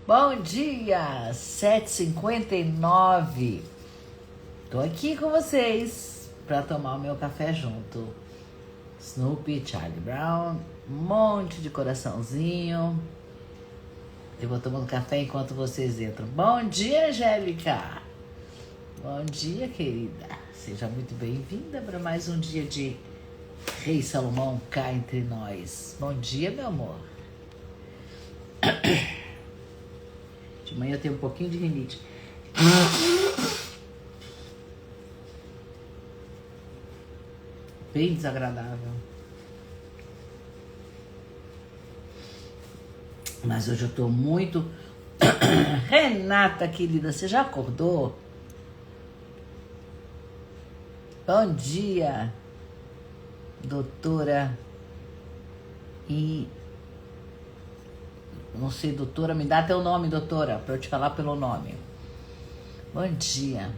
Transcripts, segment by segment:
Bom dia, 7h59. Tô aqui com vocês para tomar o meu café junto. Snoopy, Charlie Brown, um monte de coraçãozinho. Eu vou tomando café enquanto vocês entram. Bom dia, Angélica. Bom dia, querida. Seja muito bem-vinda para mais um dia de Rei Salomão cá entre nós. Bom dia, meu amor. De manhã eu tenho um pouquinho de rinite. Bem desagradável. Mas hoje eu tô muito... Renata, querida, você já acordou? Bom dia, doutora. E... Não sei, doutora, me dá teu nome, doutora, para eu te falar pelo nome. Bom dia.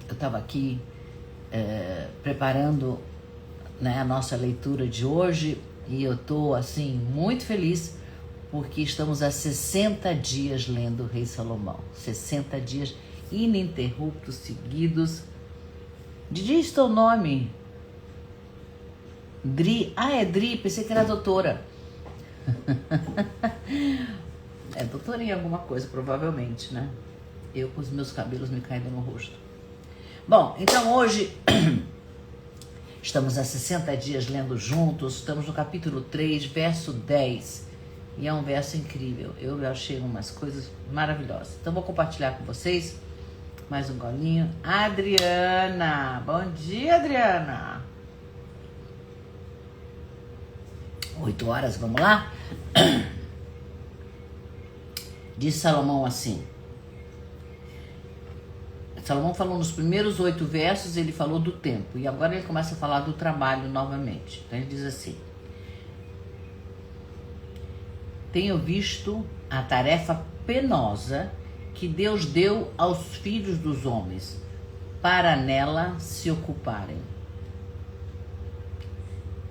Eu estava aqui preparando, né, a nossa leitura de hoje e eu tô assim muito feliz porque estamos há 60 dias lendo o Rei Salomão. 60 dias ininterruptos, seguidos. Diz teu nome. Dri. Ah, é Dri, pensei que era doutora. É doutora em alguma coisa, provavelmente, né? Eu com os meus cabelos me caindo no rosto. Bom, então hoje estamos há 60 dias lendo juntos. Estamos no capítulo 3, verso 10. E é um verso incrível. Eu achei umas coisas maravilhosas. Então vou compartilhar com vocês mais um golinho. Adriana, bom dia, Adriana. 8 horas, vamos lá? Diz Salomão assim. Salomão falou nos primeiros 8 versos, ele falou do tempo. E agora ele começa a falar do trabalho novamente. Então ele diz assim. Tenho visto a tarefa penosa que Deus deu aos filhos dos homens, para nela se ocuparem.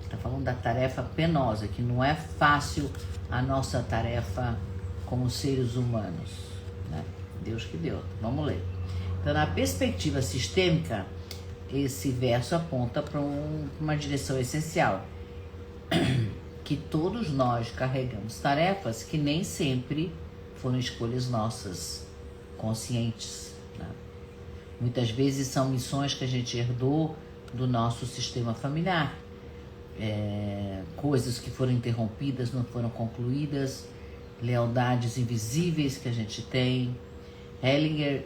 Está falando da tarefa penosa, que não é fácil a nossa tarefa como seres humanos, né? Deus que deu. Vamos ler. Então, na perspectiva sistêmica, esse verso aponta para uma direção essencial, que todos nós carregamos tarefas que nem sempre foram escolhas nossas, conscientes, né? Muitas vezes são missões que a gente herdou do nosso sistema familiar. Coisas que foram interrompidas, não foram concluídas, lealdades invisíveis que a gente tem. Hellinger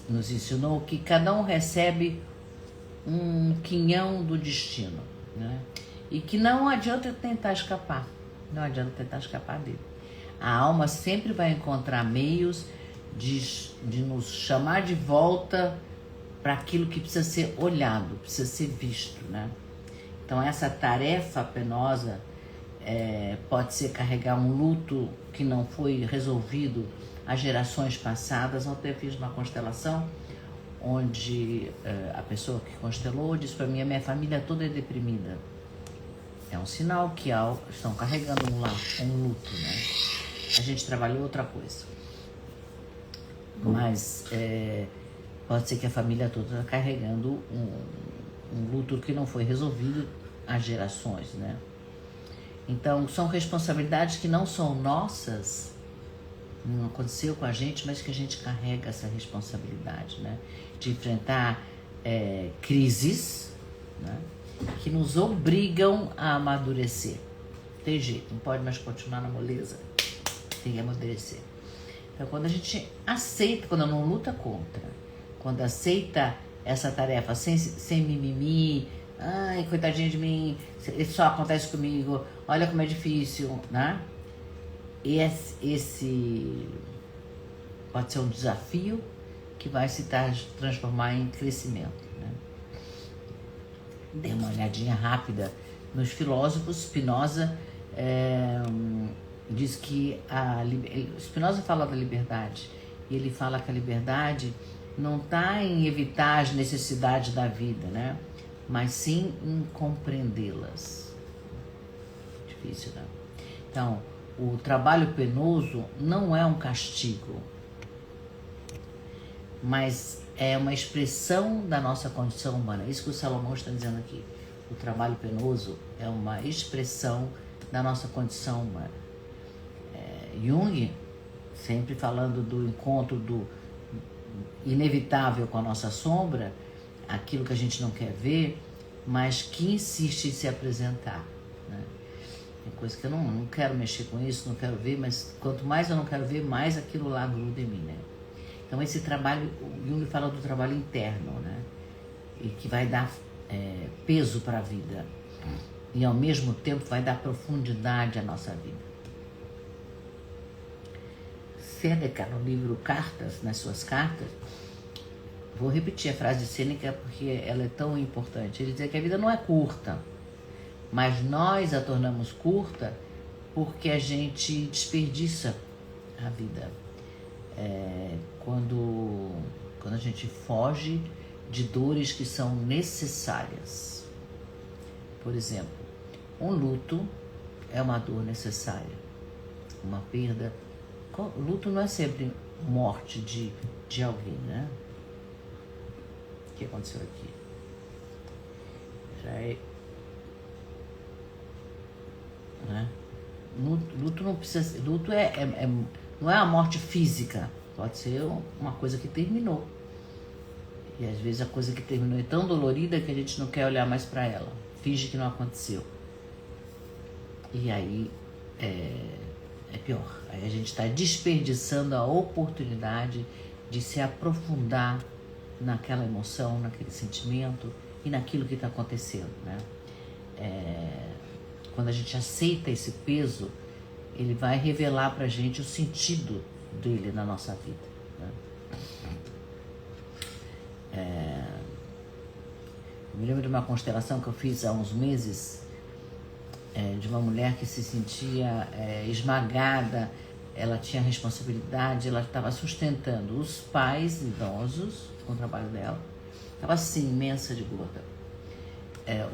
nos ensinou que cada um recebe um quinhão do destino, né? E que não adianta tentar escapar, não adianta tentar escapar dele. A alma sempre vai encontrar meios de nos chamar de volta para aquilo que precisa ser olhado, precisa ser visto, né? Então essa tarefa penosa pode ser carregar um luto que não foi resolvido há gerações passadas. Ontem eu fiz uma constelação onde a pessoa que constelou disse para mim: a minha família toda é deprimida. É um sinal que estão carregando um luto, né? A gente trabalhou outra coisa. Mas pode ser que a família toda está carregando um luto que não foi resolvido há gerações, né? Então, são responsabilidades que não são nossas, não aconteceu com a gente, mas que a gente carrega essa responsabilidade, né? De enfrentar crises, né? Que nos obrigam a amadurecer. Tem jeito, não pode mais continuar na moleza, tem que amadurecer. Então, quando a gente aceita, quando não luta contra, quando aceita essa tarefa sem mimimi, ai, coitadinha de mim, isso só acontece comigo, olha como é difícil, né? Esse pode ser um desafio que vai se transformar em crescimento, né? Dê uma olhadinha rápida nos filósofos. Spinoza diz que Spinoza fala da liberdade, e ele fala que a liberdade não está em evitar as necessidades da vida, né? Mas sim em compreendê-las. Difícil, né? Então, o trabalho penoso não é um castigo, mas é uma expressão da nossa condição humana. Isso que o Salomão está dizendo aqui. O trabalho penoso é uma expressão da nossa condição humana. Jung, sempre falando do encontro do inevitável com a nossa sombra, aquilo que a gente não quer ver, mas que insiste em se apresentar, né? Tem coisa que eu não quero mexer com isso, não quero ver, mas quanto mais eu não quero ver, mais aquilo lá gruda em mim, né? Então esse trabalho, o Jung fala do trabalho interno, né? E que vai dar peso para a vida e ao mesmo tempo vai dar profundidade à nossa vida. Sêneca, no livro Cartas, nas suas cartas, vou repetir a frase de Sêneca porque ela é tão importante. Ele diz que a vida não é curta, mas nós a tornamos curta porque a gente desperdiça a vida. Quando a gente foge de dores que são necessárias. Por exemplo, um luto é uma dor necessária, uma perda. Luto não é sempre morte de alguém, né? O que aconteceu aqui? Peraí. Né? Luto não precisa. Luto não é a morte física, pode ser uma coisa que terminou. E às vezes a coisa que terminou é tão dolorida que a gente não quer olhar mais para ela, finge que não aconteceu. E aí é pior. Aí a gente está desperdiçando a oportunidade de se aprofundar naquela emoção, naquele sentimento e naquilo que está acontecendo, né? Quando a gente aceita esse peso, ele vai revelar para a gente o sentido dele na nossa vida, né? Eu me lembro de uma constelação que eu fiz há uns meses, de uma mulher que se sentia esmagada, ela tinha responsabilidade, ela estava sustentando os pais idosos com o trabalho dela, estava assim, imensa de gorda,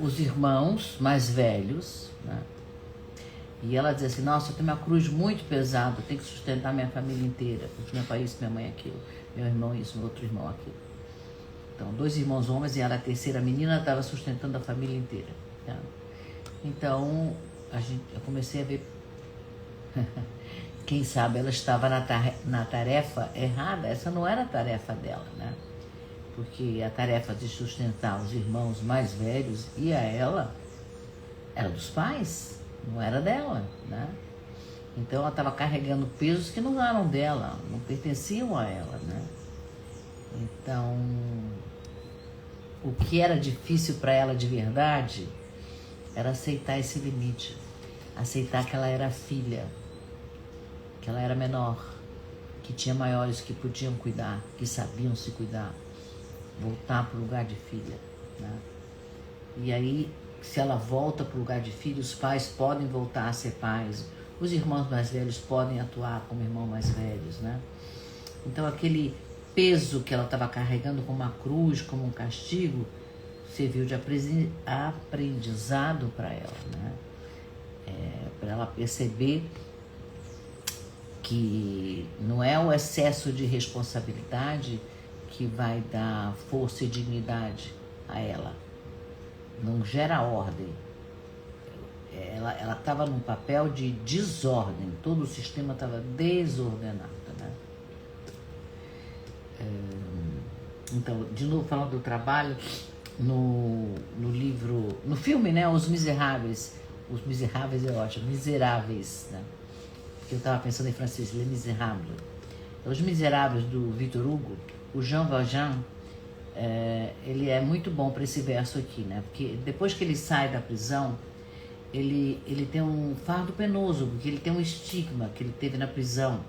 os irmãos mais velhos, né? E ela dizia assim, nossa, eu tenho uma cruz muito pesada, eu tenho que sustentar minha família inteira, porque meu pai isso, minha mãe aquilo, meu irmão isso, meu outro irmão aquilo. Então, 2 irmãos homens e ela, a terceira menina, estava sustentando a família inteira, tá? Então, eu comecei a ver, quem sabe ela estava na tarefa errada, essa não era a tarefa dela, né? Porque a tarefa de sustentar os irmãos mais velhos e a ela era dos pais, não era dela, né? Então ela estava carregando pesos que não eram dela, não pertenciam a ela, né? Então, o que era difícil para ela de verdade era aceitar esse limite, aceitar que ela era filha, que ela era menor, que tinha maiores que podiam cuidar, que sabiam se cuidar, voltar para o lugar de filha, né? E aí, se ela volta para o lugar de filho, os pais podem voltar a ser pais, os irmãos mais velhos podem atuar como irmãos mais velhos, né? Então aquele peso que ela estava carregando como uma cruz, como um castigo, serviu de aprendizado para ela, né? Para ela perceber que não é o excesso de responsabilidade que vai dar força e dignidade a ela. Não gera ordem. Ela estava num papel de desordem, todo o sistema estava desordenado, né? Então, de novo falando do trabalho, no livro, no filme, né, Os Miseráveis é ótimo, Miseráveis, né? Porque eu estava pensando em francês, Les Misérables. Os Miseráveis do Victor Hugo, o Jean Valjean, ele é muito bom para esse verso aqui, né? Porque depois que ele sai da prisão, ele tem um fardo penoso, porque ele tem um estigma que ele teve na prisão.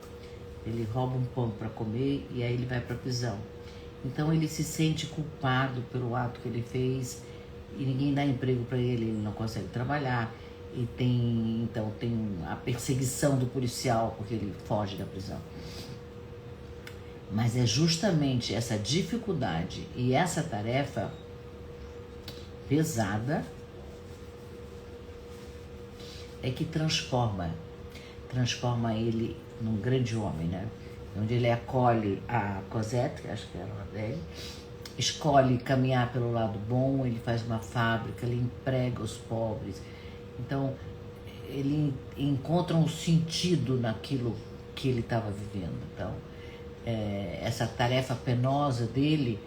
Ele rouba um pão para comer e aí ele vai para a prisão. Então ele se sente culpado pelo ato que ele fez e ninguém dá emprego para ele, ele não consegue trabalhar. E tem a perseguição do policial porque ele foge da prisão. Mas é justamente essa dificuldade e essa tarefa pesada é que transforma. transforma ele num grande homem, né? Onde ele acolhe a Cosette, que acho que era uma dele, escolhe caminhar pelo lado bom, ele faz uma fábrica, ele emprega os pobres. Então, ele encontra um sentido naquilo que ele estava vivendo. Então, essa tarefa penosa dele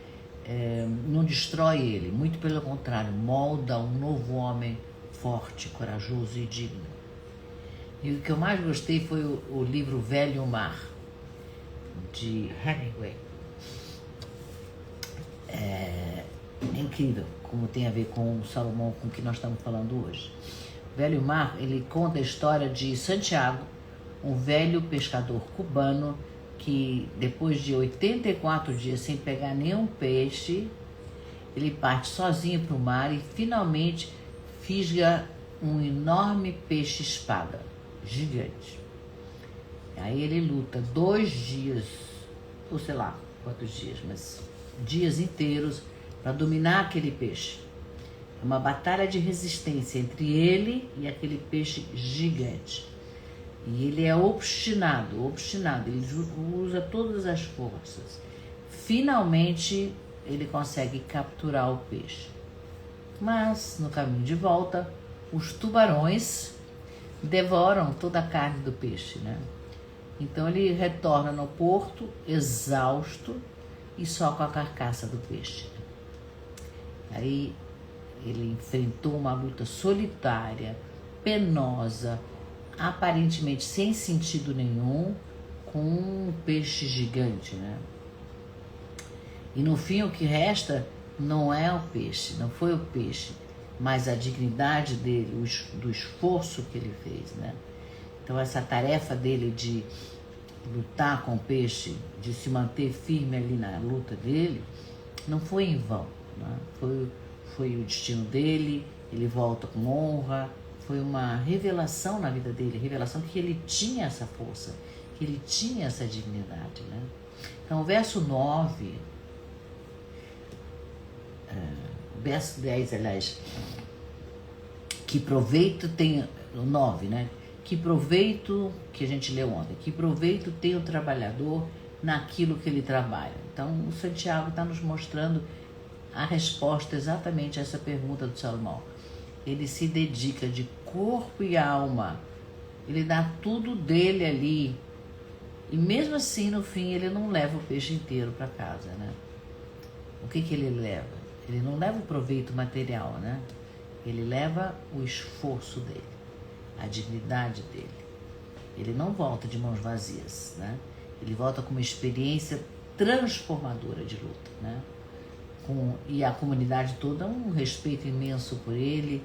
não destrói ele, muito pelo contrário, molda um novo homem forte, corajoso e digno. E o que eu mais gostei foi o livro Velho e o Mar, de Hemingway. É incrível como tem a ver com o Salomão, com o que nós estamos falando hoje. Velho e o Mar, ele conta a história de Santiago, um velho pescador cubano que depois de 84 dias sem pegar nenhum peixe, ele parte sozinho para o mar e finalmente fisga um enorme peixe-espada, gigante. Aí ele luta 2 dias, ou sei lá quantos dias, mas dias inteiros para dominar aquele peixe. É uma batalha de resistência entre ele e aquele peixe gigante. E ele é obstinado, ele usa todas as forças. Finalmente ele consegue capturar o peixe. Mas no caminho de volta, os tubarões devoram toda a carne do peixe, né? Então ele retorna no porto, exausto e só com a carcaça do peixe. Aí ele enfrentou uma luta solitária, penosa, aparentemente sem sentido nenhum, com um peixe gigante, né? E no fim o que resta não é o peixe, não foi o peixe, mas a dignidade dele, do esforço que ele fez, né? Então essa tarefa dele de lutar com o peixe, de se manter firme ali na luta dele, não foi em vão, né? Foi o destino dele, ele volta com honra, foi uma revelação na vida dele, revelação que ele tinha essa força, que ele tinha essa dignidade, né? Então o verso 9, verso 10, aliás, que proveito tem, o 9, né? Que proveito, que a gente leu ontem, que proveito tem o trabalhador naquilo que ele trabalha. Então o Santiago está nos mostrando a resposta exatamente a essa pergunta do Salomão. Ele se dedica de corpo e alma, ele dá tudo dele ali, e mesmo assim no fim ele não leva o peixe inteiro para casa, né? O que ele leva? Ele não leva o proveito material, né? Ele leva o esforço dele, a dignidade dele. Ele não volta de mãos vazias, né? Ele volta com uma experiência transformadora de luta, né? E a comunidade toda um respeito imenso por ele,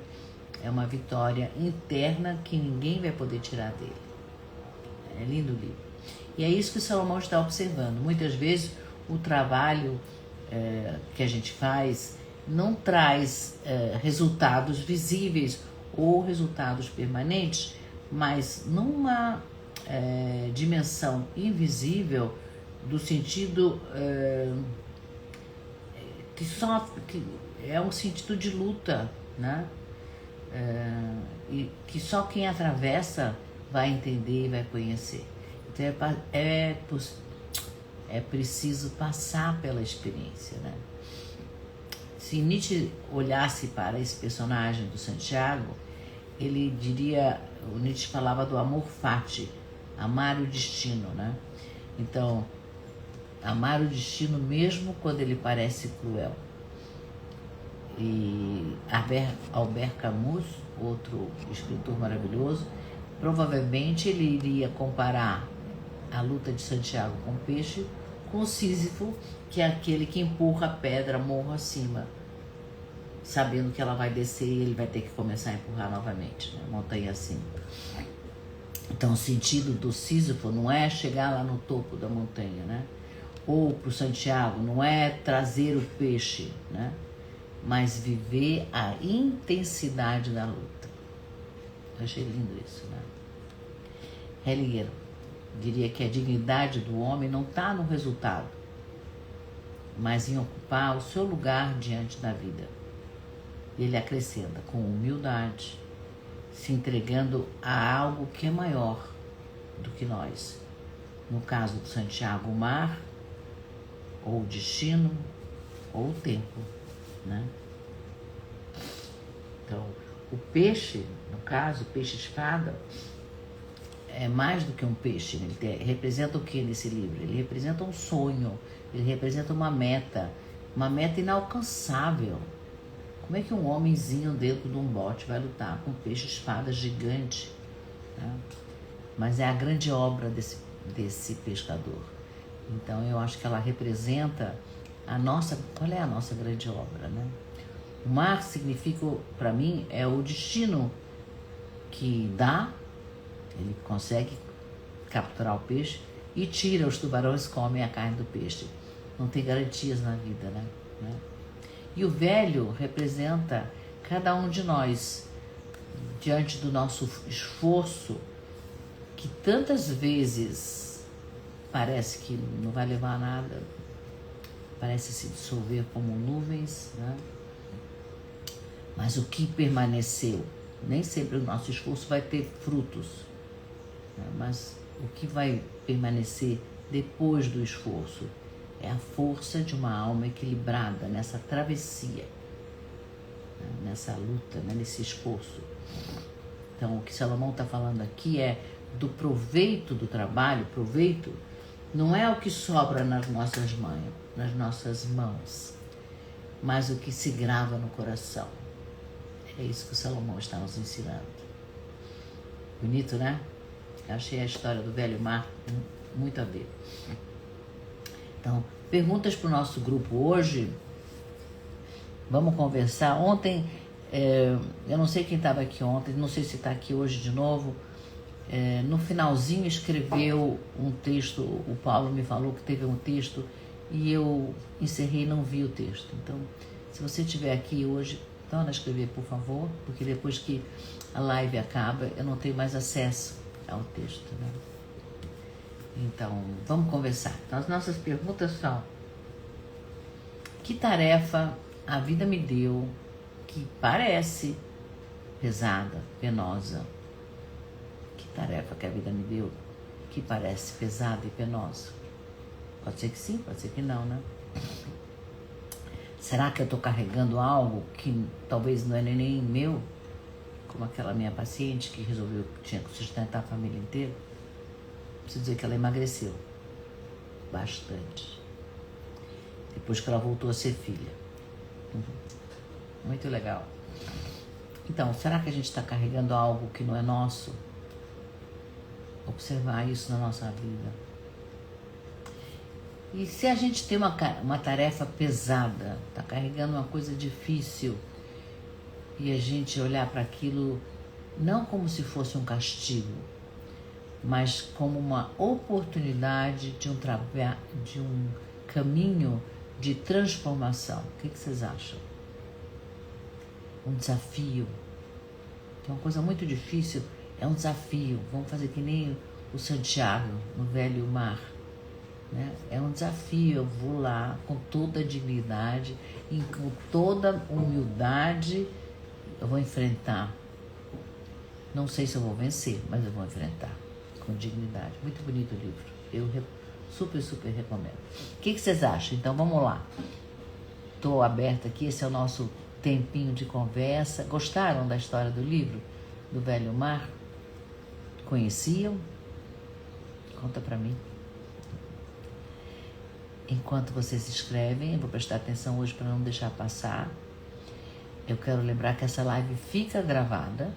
é uma vitória interna que ninguém vai poder tirar dele. É lindo o livro. E é isso que o Salomão está observando. Muitas vezes o trabalho que a gente faz não traz resultados visíveis ou resultados permanentes, mas numa dimensão invisível, do sentido que é um sentido de luta, né? E que só quem atravessa vai entender e vai conhecer. Então é preciso passar pela experiência, né? Se Nietzsche olhasse para esse personagem do Santiago, ele diria, o Nietzsche falava do amor fati, amar o destino, né? Então, amar o destino mesmo quando ele parece cruel. E Albert Camus, outro escritor maravilhoso, provavelmente ele iria comparar a luta de Santiago com o peixe com Sísifo, que é aquele que empurra a pedra morro acima, sabendo que ela vai descer e ele vai ter que começar a empurrar novamente, né? Montanha acima. Então o sentido do Sísifo não é chegar lá no topo da montanha, né? Ou para o Santiago não é trazer o peixe, né? Mas viver a intensidade da luta. Eu achei lindo isso, né? Hellinger diria que a dignidade do homem não está no resultado, mas em ocupar o seu lugar diante da vida. Ele acrescenta, com humildade, se entregando a algo que é maior, do que nós. No caso do Santiago, o mar, ou o destino, ou o tempo, né? Então, o peixe, no caso, o peixe-espada, é mais do que um peixe. Ele representa o que nesse livro? Ele representa um sonho, ele representa uma meta inalcançável. Como é que um homenzinho dentro de um bote vai lutar com um peixe-espada gigante? Né? Mas é a grande obra desse pescador. Então eu acho que ela representa a nossa... Qual é a nossa grande obra, né? O mar significa, para mim, é o destino que dá, ele consegue capturar o peixe e tira, os tubarões comem a carne do peixe. Não tem garantias na vida, né? E o velho representa cada um de nós diante do nosso esforço, que tantas vezes parece que não vai levar a nada, parece se dissolver como nuvens, né? Mas o que permaneceu, nem sempre o nosso esforço vai ter frutos, né? Mas o que vai permanecer depois do esforço é a força de uma alma equilibrada nessa travessia, né? Nessa luta, né? Nesse esforço. Então, o que Salomão está falando aqui é do proveito do trabalho. Proveito não é o que sobra nas nossas mãos, mas o que se grava no coração. É isso que o Salomão está nos ensinando. Bonito, né? Eu achei a história do velho mar muito a ver. Então, perguntas para o nosso grupo hoje. Vamos conversar. Ontem, eu não sei quem estava aqui ontem, não sei se está aqui hoje de novo. No finalzinho escreveu um texto, o Paulo me falou que teve um texto e eu encerrei e não vi o texto. Então, se você estiver aqui hoje, torna a escrever, por favor, porque depois que a live acaba, eu não tenho mais acesso ao texto, né? Então, vamos conversar. Então, as nossas perguntas são: que tarefa a vida me deu que parece pesada, penosa? Que tarefa que a vida me deu que parece pesada e penosa? Pode ser que sim, pode ser que não, né? Será que eu estou carregando algo que talvez não é nem meu? Como aquela minha paciente que resolveu que tinha que sustentar a família inteira. Preciso dizer que ela emagreceu bastante depois que ela voltou a ser filha. Muito legal. Então, será que a gente está carregando algo que não é nosso? Observar isso na nossa vida. E se a gente tem uma tarefa pesada, está carregando uma coisa difícil, e a gente olhar para aquilo não como se fosse um castigo, mas como uma oportunidade de um caminho de transformação. O que vocês acham? Um desafio. Tem uma coisa muito difícil, é um desafio. Vamos fazer que nem o Santiago no velho mar, né? É um desafio. Eu vou lá com toda a dignidade e com toda a humildade. Eu vou enfrentar. Não sei se eu vou vencer, mas eu vou enfrentar com dignidade. Muito bonito o livro. Eu super recomendo. O que vocês acham? Então vamos lá. Estou aberta aqui. Esse é o nosso tempinho de conversa. Gostaram da história do livro do Velho Mar? Conheciam? Conta para mim. Enquanto vocês escrevem, eu vou prestar atenção hoje para não deixar passar. Eu quero lembrar que essa live fica gravada.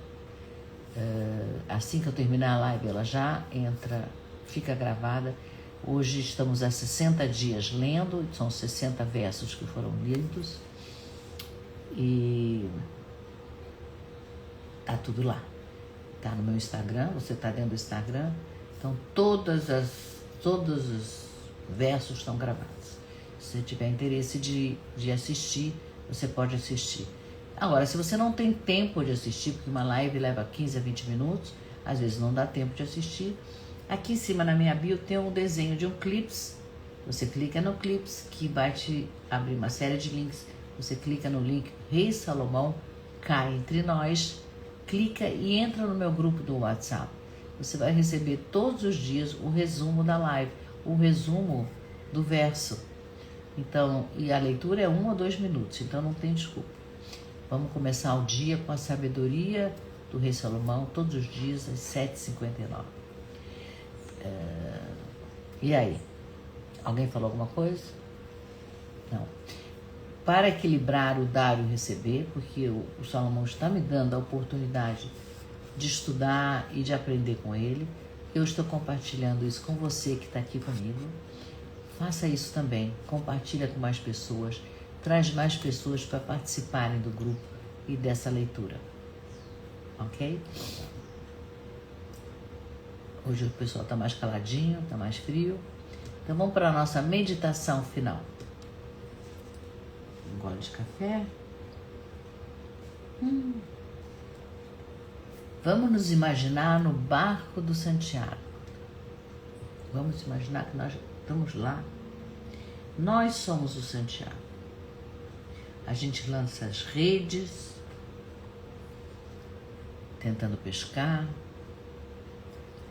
Assim que eu terminar a live, ela já fica gravada. Hoje estamos há 60 dias lendo, são 60 versos que foram lidos. E tá tudo lá. Tá no meu Instagram, você tá dentro do Instagram. Então todos os versos estão gravados. Se você tiver interesse de assistir, você pode assistir. Agora, se você não tem tempo de assistir, porque uma live leva 15 a 20 minutos, às vezes não dá tempo de assistir, aqui em cima na minha bio tem um desenho de um clips. Você clica no clips, que vai te abrir uma série de links. Você clica no link Rei Salomão, cai entre nós, clica e entra no meu grupo do WhatsApp. você vai receber todos os dias o resumo da live, o resumo do verso. Então, e a leitura é 1 ou 2 minutos, então não tem desculpa. Vamos começar o dia com a sabedoria do Rei Salomão, todos os dias, às 7h59. E aí? Alguém falou alguma coisa? Não. Para equilibrar o dar e o receber, porque o Salomão está me dando a oportunidade de estudar e de aprender com ele, eu estou compartilhando isso com você que está aqui comigo. Faça isso também, compartilha com mais pessoas, traz mais pessoas para participarem do grupo e dessa leitura, ok? Hoje o pessoal está mais caladinho, está mais frio, então vamos para a nossa meditação final. Um gole de café. Vamos nos imaginar no barco do Santiago. Vamos imaginar que nós estamos lá. Nós somos o Santiago. A gente lança as redes, tentando pescar,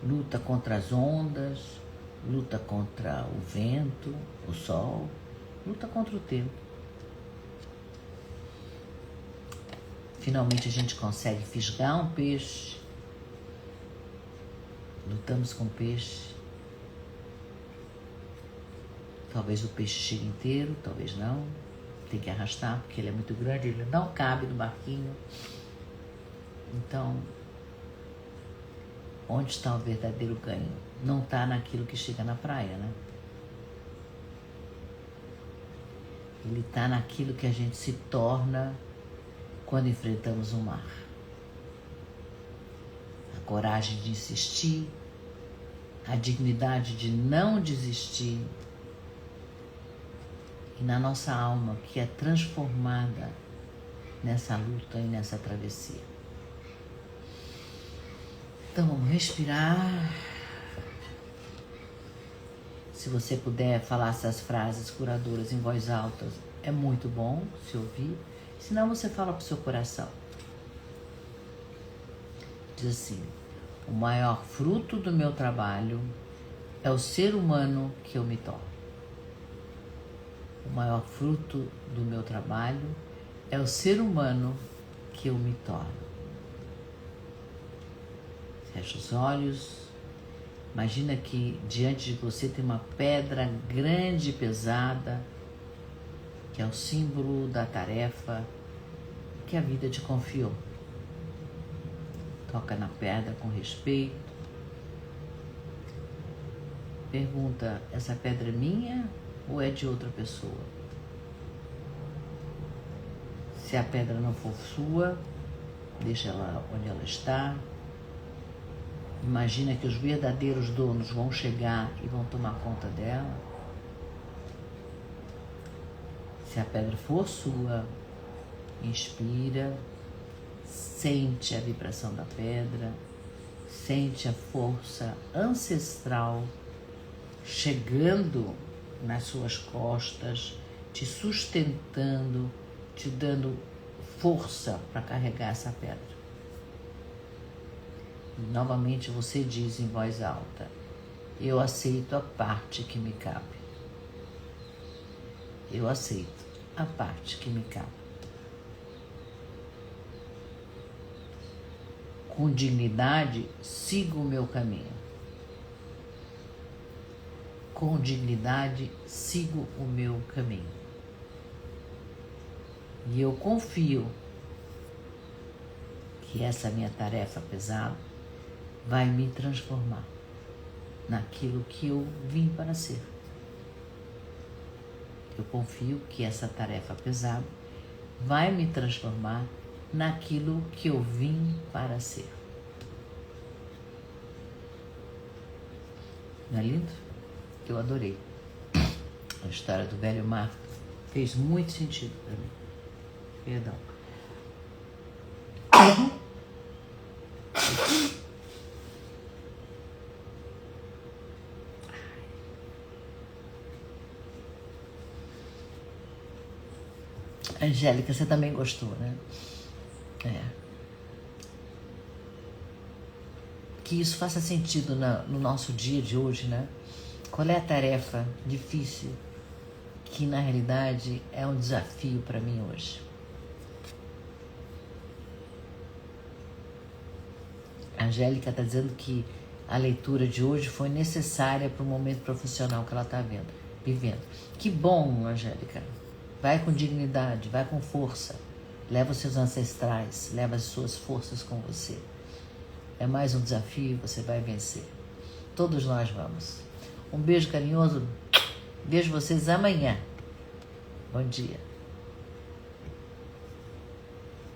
luta contra as ondas, luta contra o vento, o sol, luta contra o tempo. Finalmente a gente consegue fisgar um peixe. Lutamos com o peixe. Talvez o peixe chegue inteiro, talvez não. Tem que arrastar, porque ele é muito grande, ele não cabe no barquinho. Então, onde está o verdadeiro ganho? Não está naquilo que chega na praia, né? Ele está naquilo que a gente se torna quando enfrentamos o mar. A coragem de insistir, a dignidade de não desistir, e na nossa alma que é transformada nessa luta e nessa travessia. Então vamos respirar. Se você puder falar essas frases curadoras em voz alta, é muito bom se ouvir. Senão você fala para o seu coração. Diz assim: o maior fruto do meu trabalho é o ser humano que eu me torno. O maior fruto do meu trabalho é o ser humano que eu me torno. Fecha os olhos. Imagina que diante de você tem uma pedra grande e pesada, que é o símbolo da tarefa que a vida te confiou. Toca na pedra com respeito. Pergunta: essa pedra é minha ou é de outra pessoa? Se a pedra não for sua, deixa ela onde ela está. Imagina que os verdadeiros donos vão chegar e vão tomar conta dela. Se a pedra for sua, inspira, sente a vibração da pedra, sente a força ancestral chegando nas suas costas, te sustentando, te dando força para carregar essa pedra. E novamente você diz em voz alta: eu aceito a parte que me cabe. Eu aceito a parte que me cabe. Com dignidade, sigo o meu caminho. Com dignidade, sigo o meu caminho. E eu confio que essa minha tarefa pesada vai me transformar naquilo que eu vim para ser. Eu confio que essa tarefa pesada vai me transformar naquilo que eu vim para ser. Não é lindo? Eu adorei. A história do velho mar fez muito sentido para mim. Perdão. Angélica, você também gostou, né? É. que isso faça sentido no nosso dia de hoje, né? Qual é a tarefa difícil que na realidade é um desafio para mim hoje? A Angélica está dizendo que a leitura de hoje foi necessária para o momento profissional que ela está vivendo. Que bom, Angélica. Vai com dignidade, vai com força. Leva os seus ancestrais, leva as suas forças com você. É mais um desafio, você vai vencer. Todos nós vamos. Um beijo carinhoso. Vejo vocês amanhã. Bom dia.